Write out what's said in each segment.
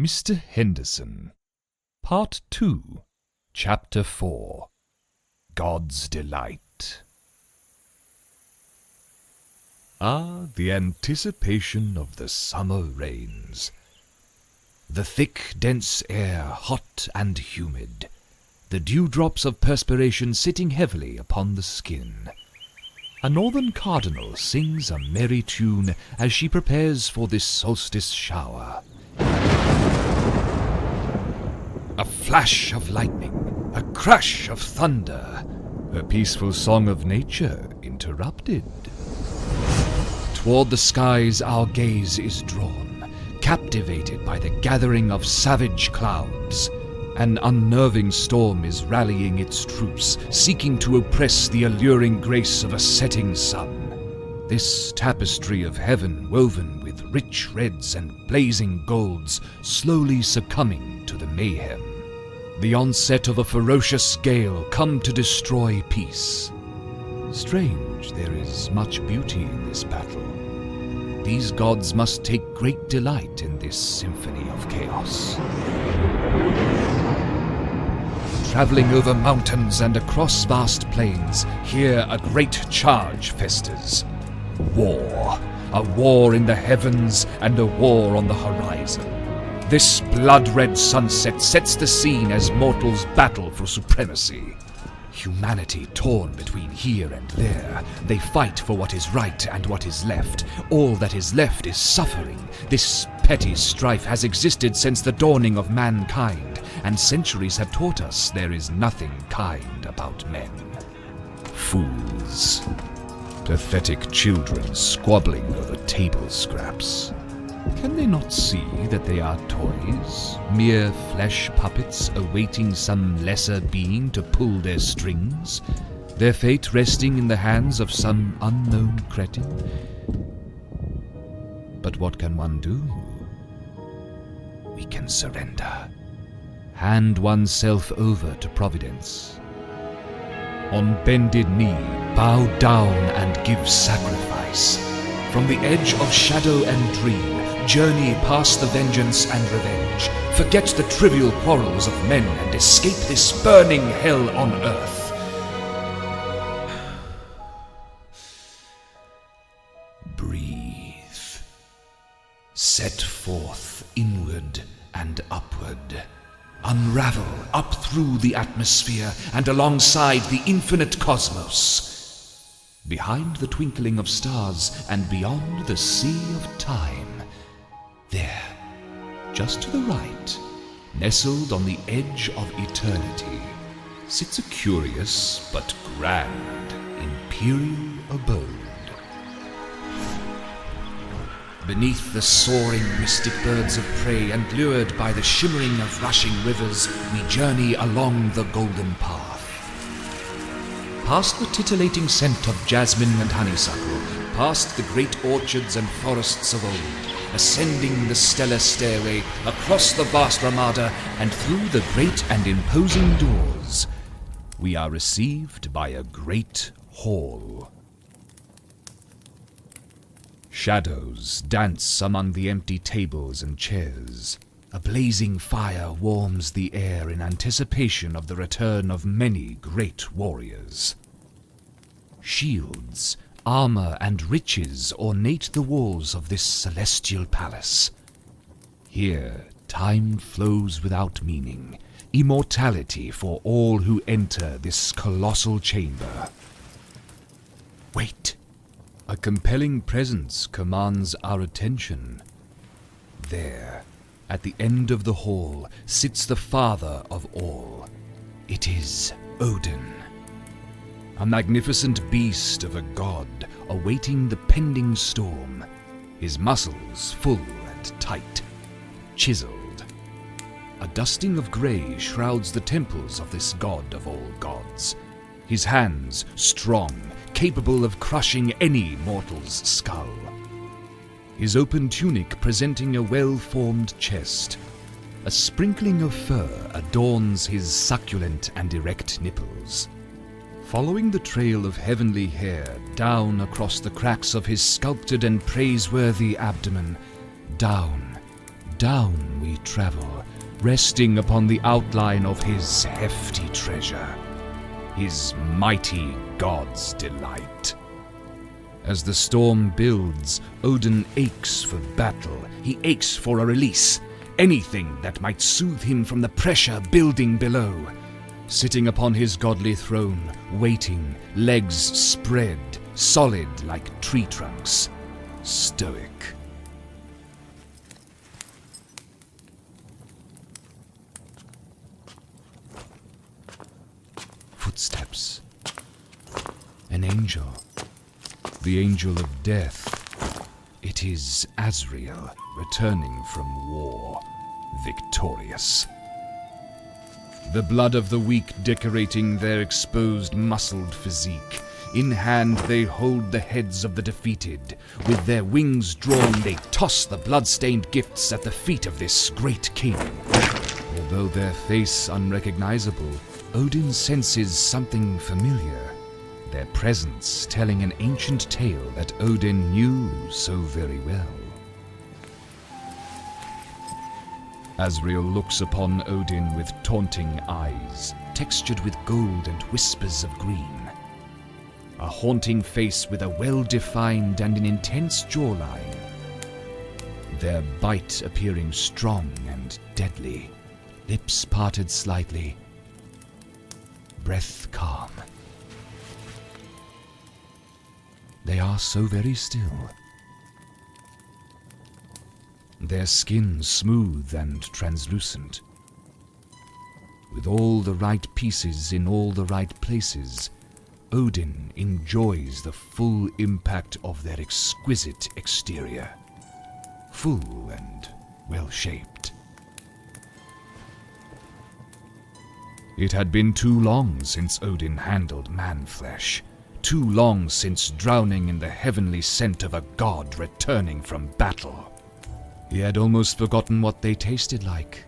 Mr. Henderson, Part 2, Chapter 4, God's Delight. Ah, the anticipation of the summer rains. The thick, dense air, hot and humid, the dewdrops of perspiration sitting heavily upon the skin. A northern cardinal sings a merry tune as she prepares for this solstice shower. A flash of lightning, a crash of thunder, a peaceful song of nature interrupted. Toward the skies our gaze is drawn, captivated by the gathering of savage clouds. An unnerving storm is rallying its troops, seeking to oppress the alluring grace of a setting sun. This tapestry of heaven woven with rich reds and blazing golds, slowly succumbing to the mayhem. The onset of a ferocious gale come to destroy peace. Strange, there is much beauty in this battle. These gods must take great delight in this symphony of chaos. Traveling over mountains and across vast plains, here a great charge festers. War. A war in the heavens and a war on the horizon. This blood-red sunset sets the scene as mortals battle for supremacy. Humanity torn between here and there. They fight for what is right and what is left. All that is left is suffering. This petty strife has existed since the dawning of mankind, and centuries have taught us there is nothing kind about men. Fools. Pathetic children squabbling over table scraps. Can they not see that they are toys, mere flesh puppets awaiting some lesser being to pull their strings, their fate resting in the hands of some unknown cretin? But what can one do? We can surrender. Hand oneself over to Providence. On bended knee, bow down and give sacrifice. From the edge of shadow and dream, journey past the vengeance and revenge. Forget the trivial quarrels of men and escape this burning hell on earth. Breathe. Set forth inward and upward. Unravel up through the atmosphere and alongside the infinite cosmos. Behind the twinkling of stars and beyond the sea of time. There, just to the right, nestled on the edge of eternity, sits a curious but grand imperial abode. Beneath the soaring mystic birds of prey and lured by the shimmering of rushing rivers, we journey along the golden path. Past the titillating scent of jasmine and honeysuckle, past the great orchards and forests of old, ascending the stellar stairway, across the vast Ramada, and through the great and imposing doors, we are received by a great hall. Shadows dance among the empty tables and chairs. A blazing fire warms the air in anticipation of the return of many great warriors. Shields, armor, and riches ornate the walls of this celestial palace. Here, time flows without meaning, immortality for all who enter this colossal chamber. Wait! A compelling presence commands our attention. There, at the end of the hall, sits the father of all. It is Odin. A magnificent beast of a god, awaiting the pending storm, his muscles full and tight, chiseled. A dusting of grey shrouds the temples of this god of all gods, his hands strong, capable of crushing any mortal's skull. His open tunic presenting a well-formed chest. A sprinkling of fur adorns his succulent and erect nipples. Following the trail of heavenly hair down across the cracks of his sculpted and praiseworthy abdomen, down, down we travel, resting upon the outline of his hefty treasure, his mighty god's delight. As the storm builds, Odin aches for battle. He aches for a release, anything that might soothe him from the pressure building below. Sitting upon his godly throne, waiting, legs spread, solid like tree trunks, stoic. Footsteps. An angel. The angel of death. It is Azriel, returning from war, victorious. The blood of the weak decorating their exposed, muscled physique. In hand they hold the heads of the defeated. With their wings drawn, they toss the blood-stained gifts at the feet of this great king. Although their face unrecognizable, Odin senses something familiar. Their presence telling an ancient tale that Odin knew so very well. Azriel looks upon Odin with taunting eyes, textured with gold and whispers of green. A haunting face with a well-defined and an intense jawline. Their bite appearing strong and deadly, lips parted slightly, breath calm. They are so very still. Their skin smooth and translucent. With all the right pieces in all the right places, Odin enjoys the full impact of their exquisite exterior. Full and well-shaped. It had been too long since Odin handled man-flesh. Too long since drowning in the heavenly scent of a god returning from battle. He had almost forgotten what they tasted like.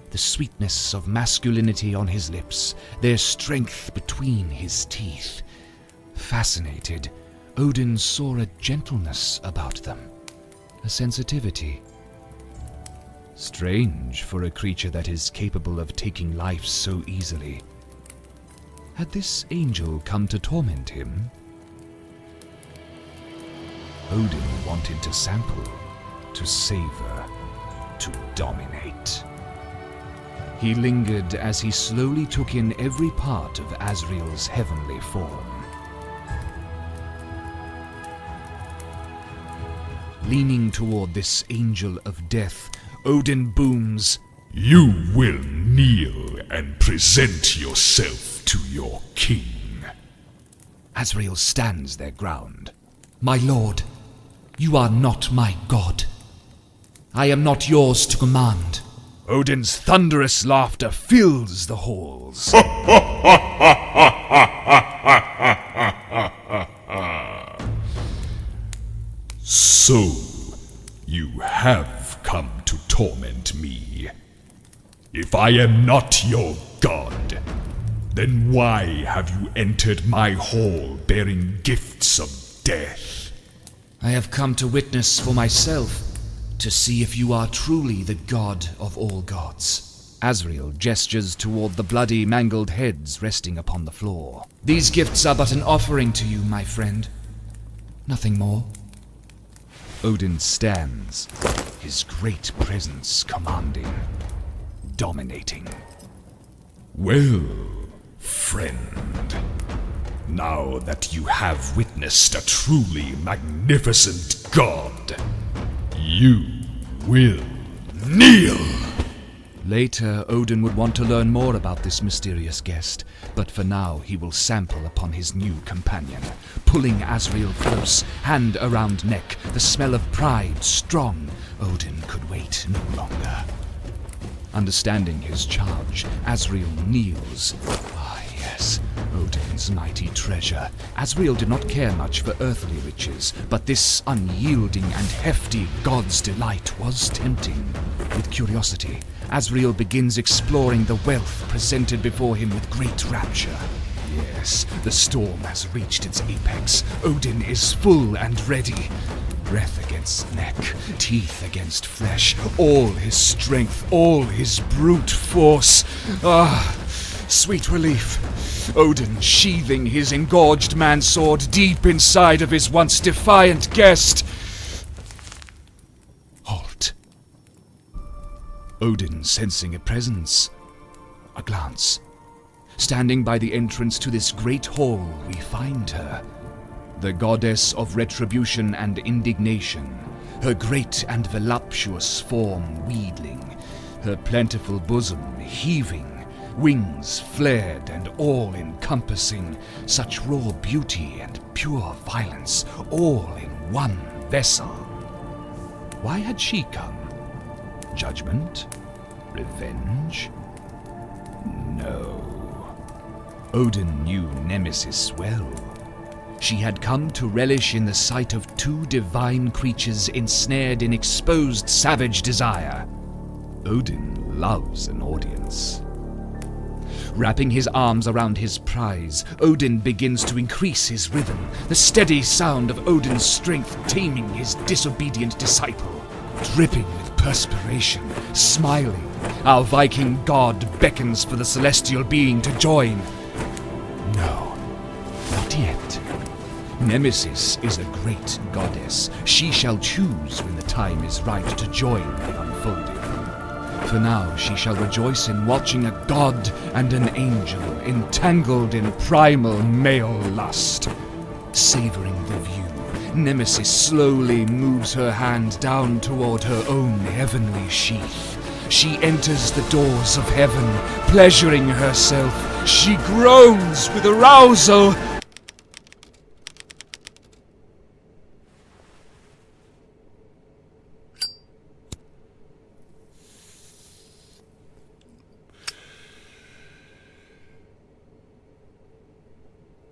The sweetness of masculinity on his lips, their strength between his teeth. Fascinated, Odin saw a gentleness about them, a sensitivity. Strange for a creature that is capable of taking life so easily. Had this angel come to torment him? Odin wanted to sample, to savor, to dominate. He lingered as he slowly took in every part of Azriel's heavenly form. Leaning toward this angel of death, Odin booms, "You will kneel and present yourself to your king." Azriel stands their ground. "My lord, you are not my god. I am not yours to command." Odin's thunderous laughter fills the halls. So, you have come to torment me. If I am not your god, then why have you entered my hall bearing gifts of death? I have come to witness for myself, to see if you are truly the god of all gods. Azriel gestures toward the bloody, mangled heads resting upon the floor. These gifts are but an offering to you, my friend. Nothing more. Odin stands, his great presence commanding, dominating. Well, friend, now that you have witnessed a truly magnificent god, you will kneel! Later, Odin would want to learn more about this mysterious guest, but for now he will sample upon his new companion, pulling Azriel close, hand around neck, the smell of pride strong. Odin could wait no longer. Understanding his charge, Azriel kneels. Ah, yes, Odin's mighty treasure. Azriel did not care much for earthly riches, but this unyielding and hefty god's delight was tempting. With curiosity, Azriel begins exploring the wealth presented before him with great rapture. Yes, the storm has reached its apex. Odin is full and ready. breath against neck, teeth against flesh, all his strength, all his brute force. Ah, sweet relief. Odin sheathing his engorged mansword deep inside of his once defiant guest. Halt. Odin sensing a presence, a glance. Standing by the entrance to this great hall, we find her. The goddess of retribution and indignation, her great and voluptuous form wheedling, her plentiful bosom heaving, wings flared and all-encompassing, such raw beauty and pure violence, all in one vessel. Why had she come? Judgment? Revenge? No. Odin knew Nemesis well. She had come to relish in the sight of two divine creatures ensnared in exposed savage desire. Odin loves an audience. Wrapping his arms around his prize, Odin begins to increase his rhythm, the steady sound of Odin's strength taming his disobedient disciple. Dripping with perspiration, smiling, our Viking god beckons for the celestial being to join. No, not yet. Nemesis is a great goddess. She shall choose when the time is right to join the unfolding. For now she shall rejoice in watching a god and an angel entangled in primal male lust. Savoring the view, Nemesis slowly moves her hand down toward her own heavenly sheath. She enters the doors of heaven, pleasuring herself. She groans with arousal.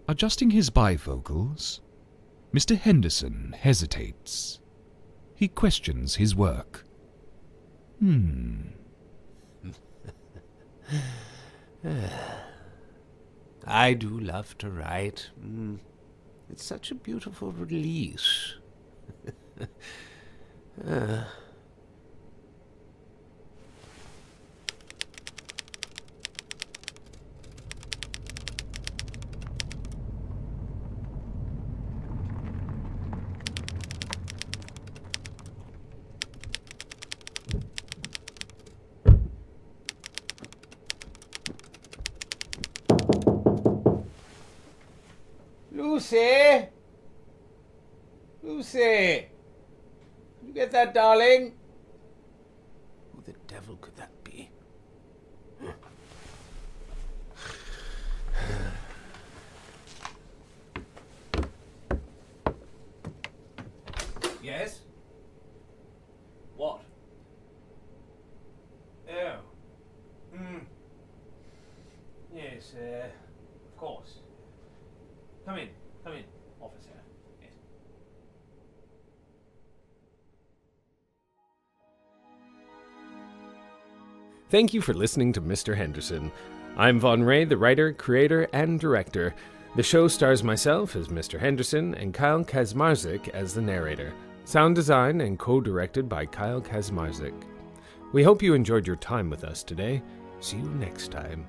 Adjusting his bifocals, Mr. Henderson hesitates. He questions his work. I do love to write. It's such a beautiful release. Lucy? Lucy? You get that, darling? Who the devil could that be? Yes? What? Oh. Yes, of course. Come in, officer. Yes. Thank you for listening to Mr. Henderson. I'm Von Ray, the writer, creator, and director. The show stars myself as Mr. Henderson and Kyle Kaczmarzyk as the narrator. Sound design and co-directed by Kyle Kaczmarzyk. We hope you enjoyed your time with us today. See you next time.